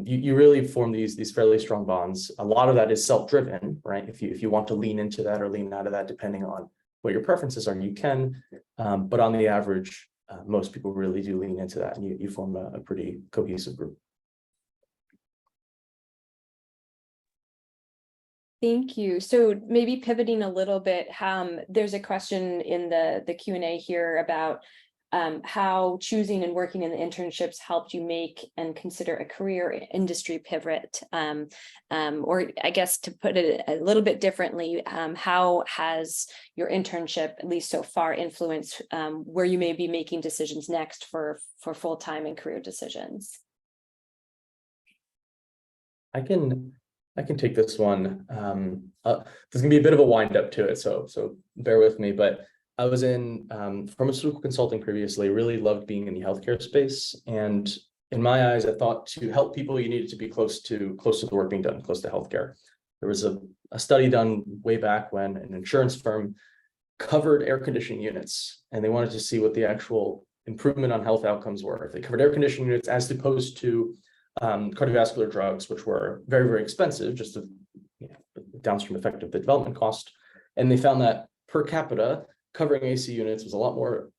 You really form these fairly strong bonds. A lot of that is self-driven, right? If you want to lean into that or lean out of that, depending on what your preferences are, you can. But on the average, most people really do lean into that, and you form a pretty cohesive group.
Thank you. So maybe pivoting a little bit, there's a question in the Q&A here about how choosing and working in the internships helped you make and consider a career industry pivot, or I guess to put it a little bit differently, how has your internship, at least so far, influenced where you may be making decisions next for full-time and career decisions?
I can take this one. There's gonna be a bit of a wind up to it, so bear with me, but I was in pharmaceutical consulting previously, really loved being in the healthcare space. And in my eyes, I thought to help people, you needed to be close to the work being done, close to healthcare. There was a study done way back when an insurance firm covered air conditioning units, and they wanted to see what the actual improvement on health outcomes were. If they covered air conditioning units as opposed to cardiovascular drugs, which were very, very expensive, just the downstream effect of the development cost. And they found that per capita, covering AC units was a lot more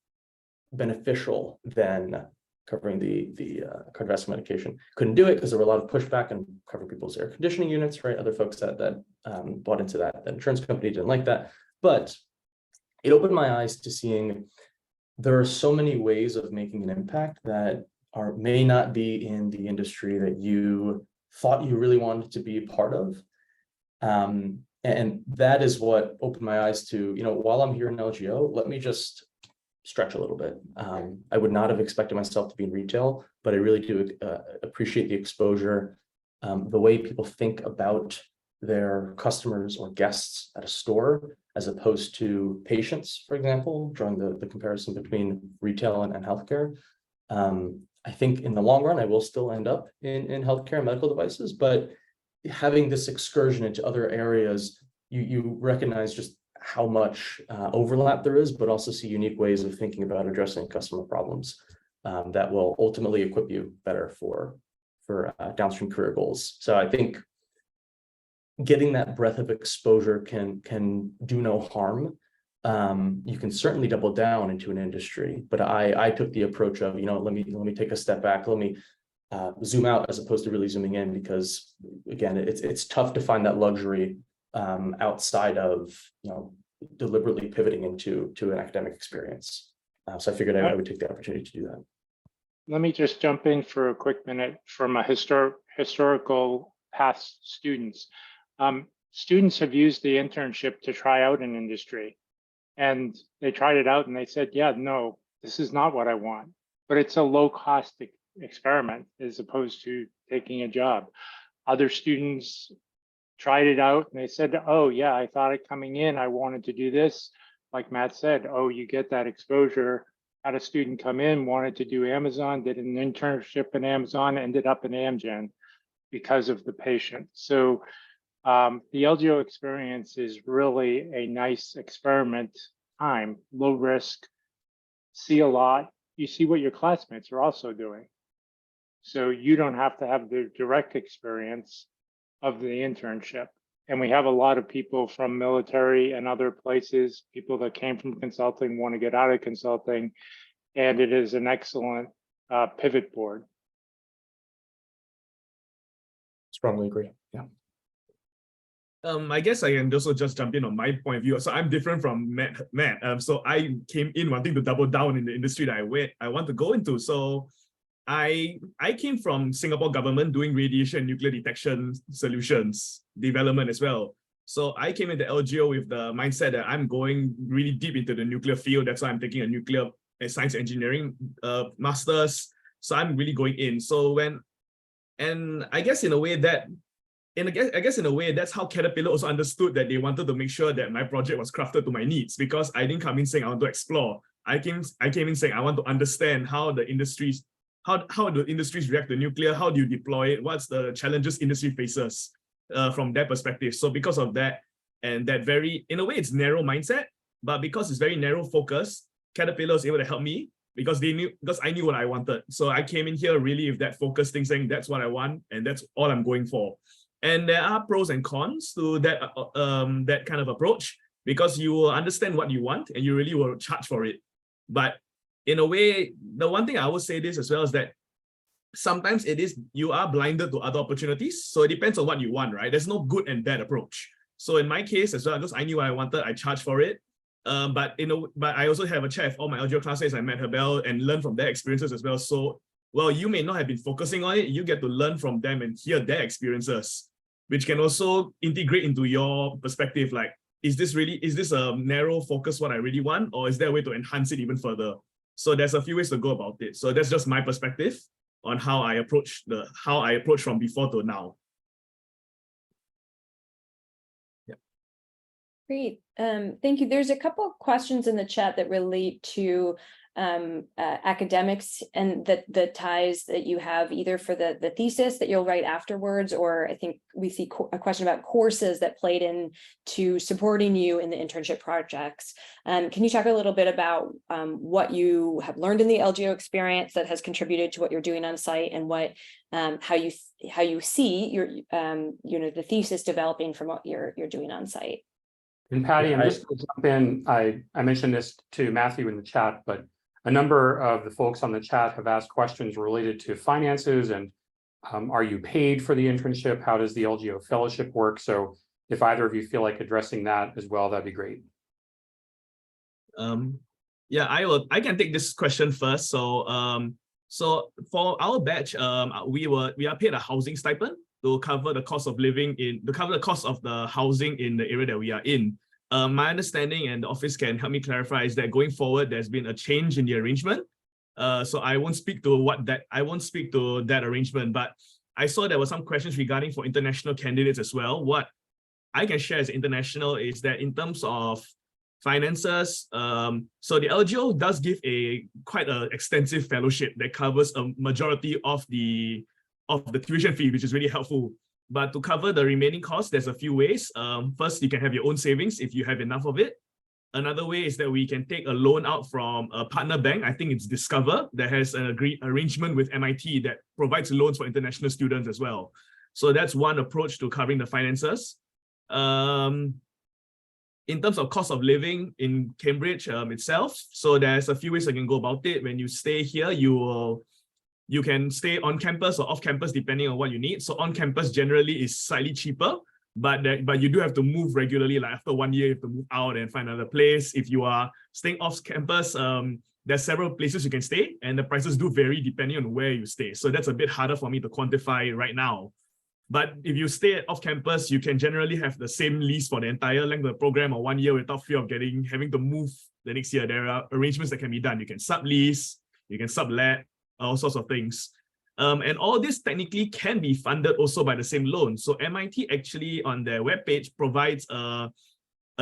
beneficial than covering the cardiovascular medication. Couldn't do it because there were a lot of pushback and covering people's air conditioning units, right? Other folks that bought into that insurance company didn't like that. But it opened my eyes to seeing there are so many ways of making an impact that may not be in the industry that you thought you really wanted to be a part of. And that is what opened my eyes to, while I'm here in LGO, let me just stretch a little bit. I would not have expected myself to be in retail, but I really do appreciate the exposure, the way people think about their customers or guests at a store, as opposed to patients, for example, drawing the comparison between retail and healthcare. I think in the long run, I will still end up in healthcare and medical devices, but having this excursion into other areas, you recognize just how much overlap there is, but also see unique ways of thinking about addressing customer problems that will ultimately equip you better for downstream career goals. So I think getting that breadth of exposure can do no harm. You can certainly double down into an industry, but I took the approach of, let me take a step back, let me zoom out as opposed to really zooming in, because again, it's tough to find that luxury outside of deliberately pivoting into an academic experience. So I figured I would take the opportunity to do that.
Let me just jump in for a quick minute from a historical past students. Students have used the internship to try out an industry, and they tried it out and they said, yeah, no, this is not what I want, but it's a low cost experiment as opposed to taking a job. Other students tried it out and they said, oh yeah, I thought it coming in, I wanted to do this. Like Matt said, oh, you get that exposure had a student come in, wanted to do Amazon, did an internship in Amazon, ended up in Amgen because of the patient. So the LGO experience is really a nice experiment time, low risk, see a lot. You see what your classmates are also doing. So you don't have to have the direct experience of the internship. And we have a lot of people from military and other places, people that came from consulting, want to get out of consulting. And it is an excellent pivot board.
Strongly agree.
Yeah.
I guess I can also just jump in on my point of view. So I'm different from Matt. So I came in wanting to double down in the industry that I want to go into. So I came from Singapore government doing radiation and nuclear detection solutions development as well. So I came into LGO with the mindset that I'm going really deep into the nuclear field. That's why I'm taking a nuclear science engineering master's. So I'm really going in. So I guess in a way that, that's how Caterpillar also understood that they wanted to make sure that my project was crafted to my needs, because I didn't come in saying I want to explore. I came in saying I want to understand how the industries react to nuclear, how do you deploy it, what's the challenges industry faces from their perspective. So because of that, and that very, in a way, it's narrow mindset, but because it's very narrow focus, Caterpillar was able to help me because I knew what I wanted. So I came in here really with that focus thing, saying that's what I want and that's all I'm going for. And there are pros and cons to that that kind of approach, because you will understand what you want and you really will charge for it. But in a way, the one thing I would say this as well is that sometimes you are blinded to other opportunities. So it depends on what you want, right? There's no good and bad approach. So in my case as well, because I knew what I wanted, I charged for it. But I also have a chat with all my LGO classmates. I met Hebel and learned from their experiences as well. So, well, you may not have been focusing on it. You get to learn from them and hear their experiences, which can also integrate into your perspective. Like, is this a narrow focus what I really want, or is there a way to enhance it even further? So there's a few ways to go about it. So that's just my perspective on how I approach from before to now.
Great. Thank you. There's a couple of questions in the chat that relate to academics and the ties that you have either for the thesis that you'll write afterwards, or I think we see a question about courses that played into supporting you in the internship projects. Can you talk a little bit about what you have learned in the LGO experience that has contributed to what you're doing on site, and what how you see your the thesis developing from what you're doing on site?
And Patty, I'm just going to jump in. I mentioned this to Matthew in the chat, but a number of the folks on the chat have asked questions related to finances and are you paid for the internship? How does the LGO fellowship work? So if either of you feel like addressing that as well, that'd be great.
Yeah, I can take this question first. So so for our batch, we are paid a housing stipend to cover the cost of living the cost of the housing in the area that we are in. My understanding, and the office can help me clarify, is that going forward, there's been a change in the arrangement. So I won't speak to that arrangement, but I saw there were some questions regarding for international candidates as well. What I can share as international is that in terms of finances, so the LGO does give quite an extensive fellowship that covers a majority of the tuition fee, which is really helpful. But to cover the remaining costs, there's a few ways. First, you can have your own savings if you have enough of it. Another way is that we can take a loan out from a partner bank. I think it's Discover that has an arrangement with MIT that provides loans for international students as well. So that's one approach to covering the finances. In terms of cost of living in Cambridge itself, so there's a few ways I can go about it. When you stay here, you can stay on campus or off campus depending on what you need. So on campus generally is slightly cheaper, but you do have to move regularly. Like after 1 year, you have to move out and find another place. If you are staying off campus, there's several places you can stay, and the prices do vary depending on where you stay. So that's a bit harder for me to quantify right now. But if you stay off campus, you can generally have the same lease for the entire length of the program, or 1 year, without fear of having to move the next year. There are arrangements that can be done. You can sublease, you can sublet, all sorts of things. And all this technically can be funded also by the same loan. So MIT actually on their webpage provides a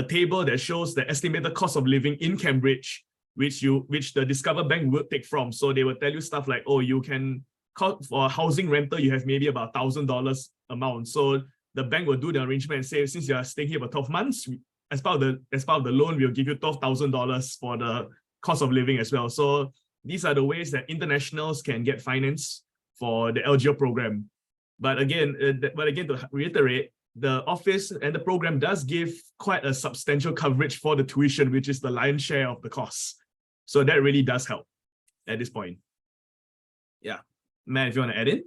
table that shows the estimated cost of living in Cambridge which the Discover Bank will take from. So they will tell you stuff like, oh, you can call for housing rental, you have maybe about $1,000 amount. So the bank will do the arrangement and say, since you are staying here for 12 months, as part of the loan, we'll give you $12,000 for the cost of living as well. So these are the ways that internationals can get finance for the LGO program. But again, to reiterate, the office and the program does give quite a substantial coverage for the tuition, which is the lion's share of the costs. So that really does help at this point. Yeah. Matt, if you want to add in?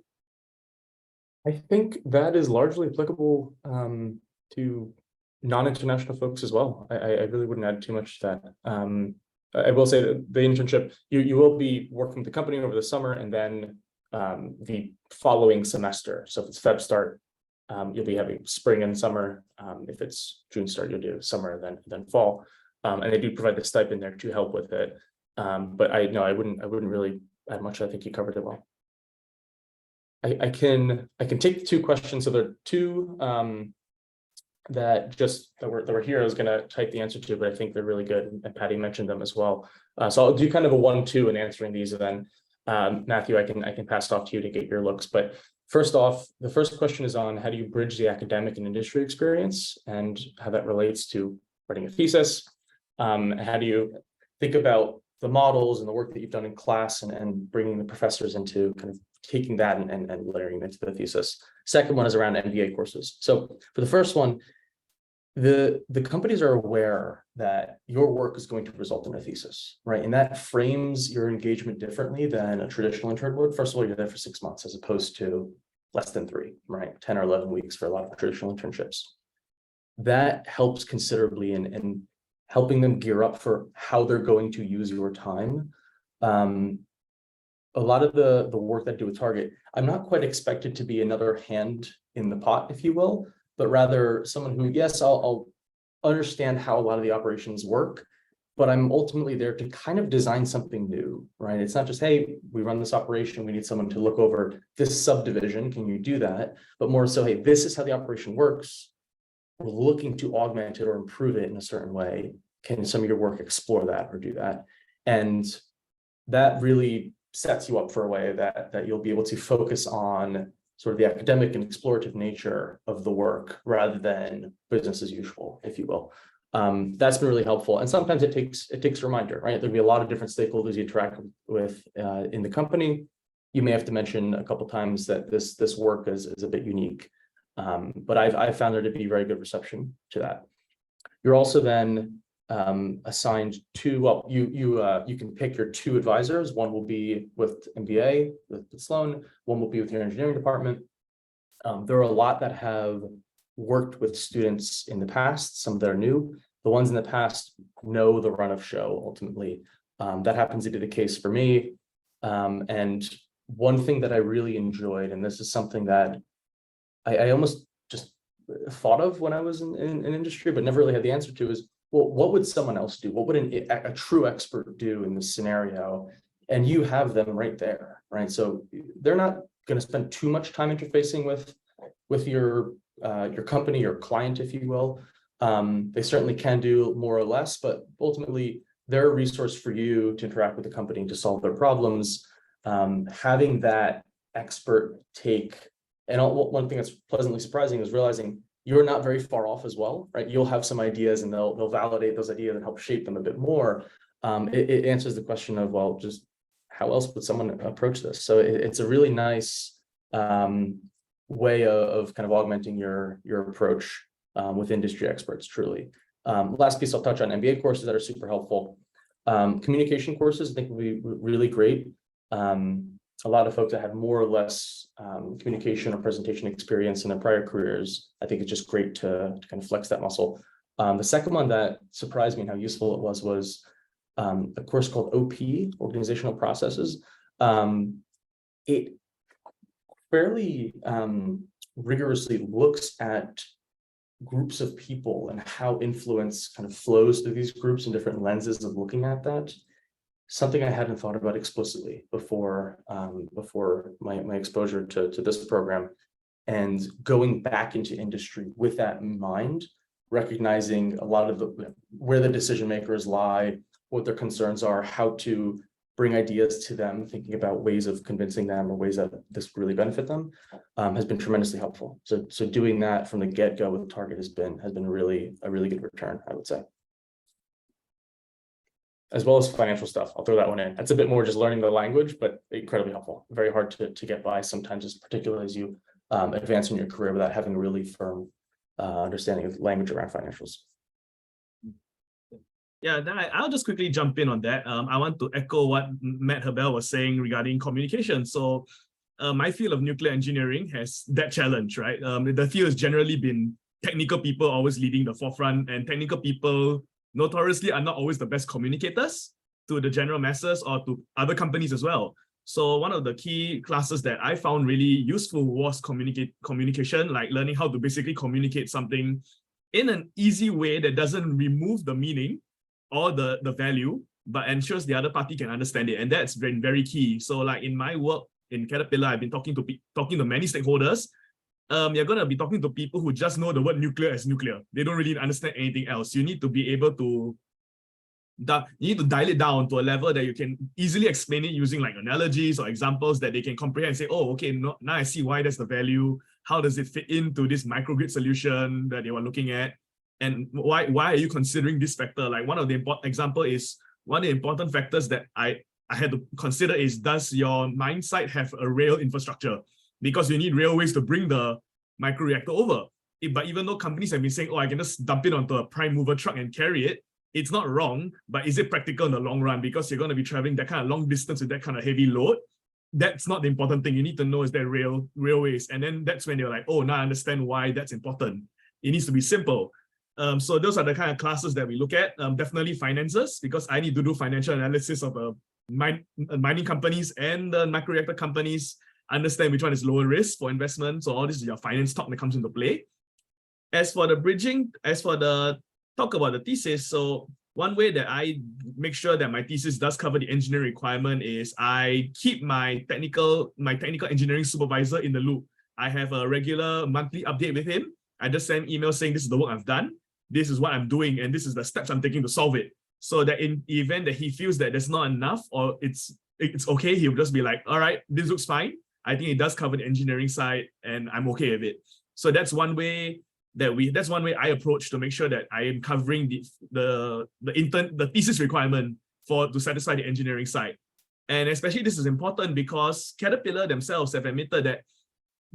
I think that is largely applicable to non-international folks as well. I really wouldn't add too much to that. I will say that the internship, you will be working with the company over the summer and then the following semester. So if it's Feb start, you'll be having spring and summer. If it's June start, you'll do summer, then fall. And they do provide the stipend there to help with it. But I wouldn't really add much. I think you covered it well. I can take the two questions. So there are two that were here. I was going to type the answer to, but I think they're really good. And Patty mentioned them as well. So I'll do kind of a 1-2 in answering these, and then Matthew, I can pass it off to you to get your looks. But first off, the first question is on how do you bridge the academic and industry experience and how that relates to writing a thesis. How do you think about the models and the work that you've done in class and bringing the professors into kind of taking that and layering into the thesis. Second one is around MBA courses. So for the first one, the companies are aware that your work is going to result in a thesis, right? And that frames your engagement differently than a traditional intern would. First of all, you're there for 6 months as opposed to less than 3, right? 10 or 11 weeks for a lot of traditional internships. That helps considerably in helping them gear up for how they're going to use your time. A lot of the work that I do with Target, I'm not quite expected to be another hand in the pot, if you will, but rather someone who, yes, I'll understand how a lot of the operations work, but I'm ultimately there to kind of design something new, right? It's not just, hey, we run this operation, we need someone to look over this subdivision, can you do that? But more so, hey, this is how the operation works. We're looking to augment it or improve it in a certain way. Can some of your work explore that or do that? And that really sets you up for a way that you'll be able to focus on sort of the academic and explorative nature of the work rather than business as usual, if you will. That's been really helpful. And sometimes it takes a reminder, right? There'll be a lot of different stakeholders you interact with in the company. You may have to mention a couple of times that this work is a bit unique. But I've found there to be very good reception to that. You're also then assigned to, well, you can pick your 2 advisors. One will be with MBA, with Sloan. One will be with your engineering department. There are a lot that have worked with students in the past, some that are new. The ones in the past know the run of show ultimately. That happens to be the case for me. And one thing that I really enjoyed, and this is something that I almost just thought of when I was in industry, but never really had the answer to, is, well, what would someone else do? What would a true expert do in this scenario? And you have them right there, right? So they're not going to spend too much time interfacing with your company, your client, if you will. They certainly can do more or less, but ultimately they're a resource for you to interact with the company to solve their problems. Having that expert take, and one thing that's pleasantly surprising is realizing you're not very far off as well, right? You'll have some ideas and they'll validate those ideas and help shape them a bit more. It answers the question of, well, just how else would someone approach this? So it's a really nice way of kind of augmenting your approach with industry experts, truly. Last piece I'll touch on, MBA courses that are super helpful. Communication courses I think will be really great. A lot of folks that have more or less communication or presentation experience in their prior careers, I think it's just great to kind of flex that muscle. The second one that surprised me and how useful it was a course called OP, Organizational Processes. It fairly rigorously looks at groups of people and how influence kind of flows through these groups and different lenses of looking at that. Something I hadn't thought about explicitly before my exposure to this program, and going back into industry with that in mind, recognizing a lot of where the decision makers lie, what their concerns are, how to bring ideas to them, thinking about ways of convincing them or ways that this really benefit them, has been tremendously helpful. So doing that from the get-go with Target has been really a really good return, I would say. As well as financial stuff. I'll throw that one in. That's a bit more just learning the language, but incredibly helpful. Very hard to get by sometimes, particularly as you advance in your career without having a really firm understanding of language around financials.
Yeah, then I'll just quickly jump in on that. I want to echo what Matt Habel was saying regarding communication. So my field of nuclear engineering has that challenge, right? The field has generally been technical people always leading the forefront, and technical people notoriously are not always the best communicators to the general masses or to other companies as well. So one of the key classes that I found really useful was communication, like learning how to basically communicate something in an easy way that doesn't remove the meaning or the value, but ensures the other party can understand it. And that's been very key. So like in my work in Caterpillar, I've been talking to many stakeholders. You're going to be talking to people who just know the word nuclear as nuclear. They don't really understand anything else. You need to be able to dial it down to a level that you can easily explain it using like analogies or examples that they can comprehend and say, oh, okay, now I see why that's the value. How does it fit into this microgrid solution that they were looking at? And why are you considering this factor? Like one of the important factors that I had to consider is, does your mine site have a rail infrastructure? Because you need railways to bring the microreactor over. But even though companies have been saying, oh, I can just dump it onto a prime mover truck and carry it, it's not wrong, but is it practical in the long run? Because you're going to be traveling that kind of long distance with that kind of heavy load. That's not the important thing. You need to know is there railways. And then that's when you're like, oh, now I understand why that's important. It needs to be simple. So those are the kind of classes that we look at. Definitely finances, because I need to do financial analysis of mining companies and the microreactor companies, understand which one is lower risk for investment. So all this is your finance talk that comes into play. As for the talk about the thesis, so one way that I make sure that my thesis does cover the engineering requirement is I keep my technical engineering supervisor in the loop. I have a regular monthly update with him. I just send emails saying this is the work I've done, this is what I'm doing, and this is the steps I'm taking to solve it. So that in the event that he feels that there's not enough or it's okay, he'll just be like, all right, this looks fine. I think it does cover the engineering side and I'm okay with it. So that's one way I approach to make sure that I am covering the thesis requirement to satisfy the engineering side. And especially this is important because Caterpillar themselves have admitted that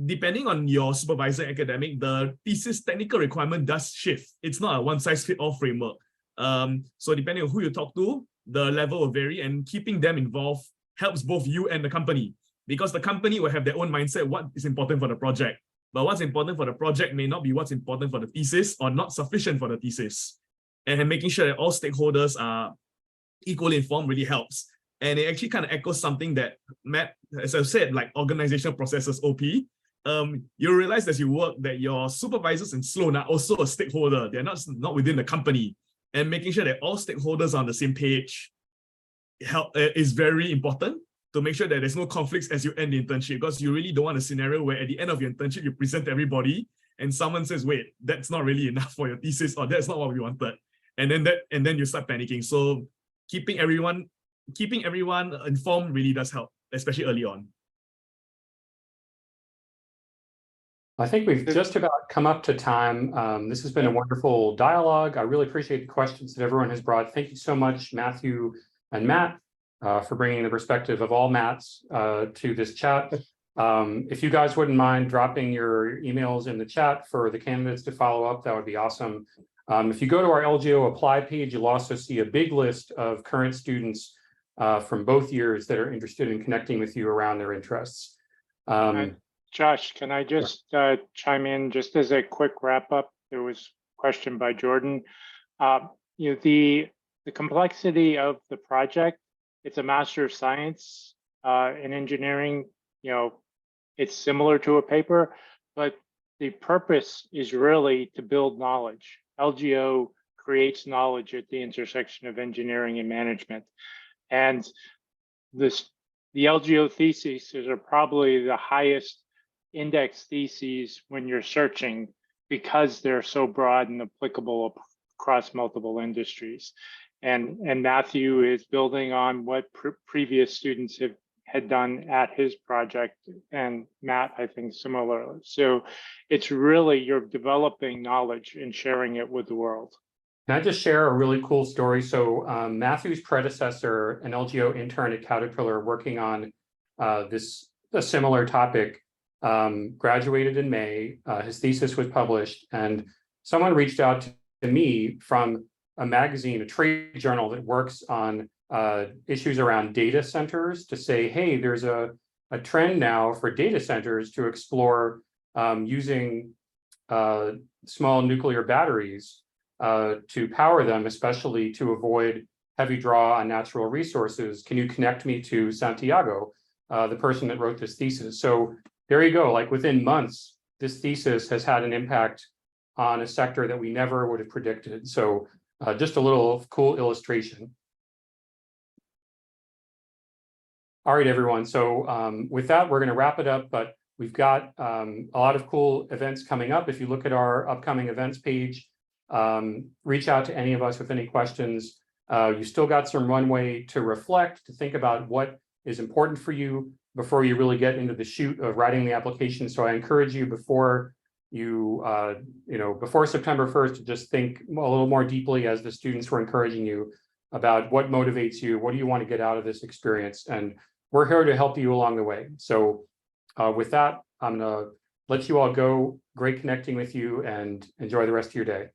depending on your supervisor academic, the thesis technical requirement does shift. It's not a one-size-fits-all framework. So depending on who you talk to, the level will vary, and keeping them involved helps both you and the company, because the company will have their own mindset, what is important for the project. But what's important for the project may not be what's important for the thesis or not sufficient for the thesis. And making sure that all stakeholders are equally informed really helps. And it actually kind of echoes something that Matt, as I said, like organizational processes, OP. You realize as you work that your supervisors in Sloan are also a stakeholder. They're not within the company. And making sure that all stakeholders are on the same page is very important to make sure that there's no conflicts as you end the internship, because you really don't want a scenario where at the end of your internship, you present to everybody and someone says, wait, that's not really enough for your thesis, or that's not what we wanted. And then you start panicking. So keeping everyone informed really does help, especially early on.
I think we've just about come up to time. This has been a wonderful dialogue. I really appreciate the questions that everyone has brought. Thank you so much, Matthew and Matt, for bringing the perspective of all Matts to this chat. If you guys wouldn't mind dropping your emails in the chat for the candidates to follow up, that would be awesome. If you go to our LGO apply page, you'll also see a big list of current students from both years that are interested in connecting with you around their interests.
Josh, can I just chime in just as a quick wrap up? There was a question by Jordan. The complexity of the project, it's a Master of Science in engineering. It's similar to a paper, but the purpose is really to build knowledge. LGO creates knowledge at the intersection of engineering and management. And the LGO theses are probably the highest index theses when you're searching, because they're so broad and applicable across multiple industries. And Matthew is building on what previous students had done at his project, and Matt, I think, similarly. So it's really, you're developing knowledge and sharing it with the world.
Can I just share a really cool story? So Matthew's predecessor, an LGO intern at Caterpillar working on a similar topic, graduated in May. His thesis was published, and someone reached out to me from a magazine, a trade journal that works on issues around data centers, to say, hey, there's a trend now for data centers to explore using small nuclear batteries to power them, especially to avoid heavy draw on natural resources. Can you connect me to Santiago, the person that wrote this thesis? So there you go. Like within months, this thesis has had an impact on a sector that we never would have predicted. So just a little cool illustration. All right, everyone. So with that, we're going to wrap it up, but we've got a lot of cool events coming up. If you look at our upcoming events page, reach out to any of us with any questions. You still got some runway to reflect, to think about what is important for you before you really get into the shoot of writing the application. So I encourage you before before September 1st, to just think a little more deeply, as the students were encouraging you, about what motivates you, what do you want to get out of this experience, and we're here to help you along the way. So with that, I'm gonna let you all go. Great connecting with you, and enjoy the rest of your day.